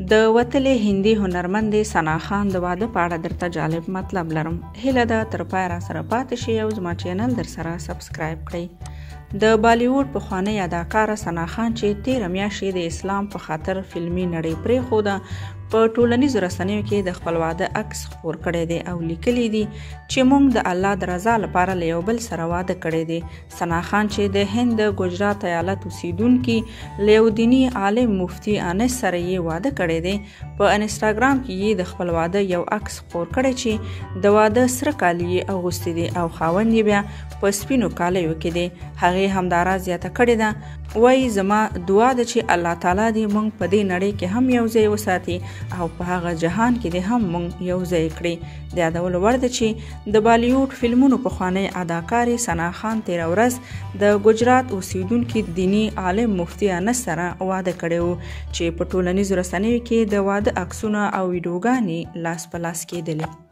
د وتلې هندي هنرمندې ثنا خان د واده په اړه درته جالب مطلب لرم. هیله ده تر پایه راسره پاتې شئ او زما چینل درسره سبسکرایب کړئ. د بالیووډ پخوانۍ اداکاره ثنا خان چې تېره میاشت د اسلام په خاطر فلمي نړۍ پرېښوده، په ټولنیزو رسنیو کې د خپل واده عکس خپور کړی دی او لیکلی دی چې موږ د الله د رضا لپاره له یو بل سره واده کړی دی. ثنا خان چې د هند د ګجرات ایالت اوسیدونکي له یو دیني عالم مفتي انس سره یې واده کړی دی. په انسټاګرام کې یې د خپل واده یو عکس خپور کړی چې د واده سره کالي یې اغوستي دي او خاوند یې بیا په سپینو کالیو کې دی. هغې همدارا زیاته کړې ده، وایي زما دعا ده چې الله تعالی دې موږ په دې نړۍ کې هم یو ځای وساتي او په هغه جهان کې دې هم موږ یو ځای کړي. د یادولو وړ ده چې د بالیووډ فلمونو پخوانۍ اداکارې ثنا خان تېره ورځ د ګجرات اوسیدونکي دیني عالم مفتي انس سره واده کړی و چې په ټولنیزو رسنیو کې د واده عکسونه او ویډیوګانې لاس په لاس کېدلې.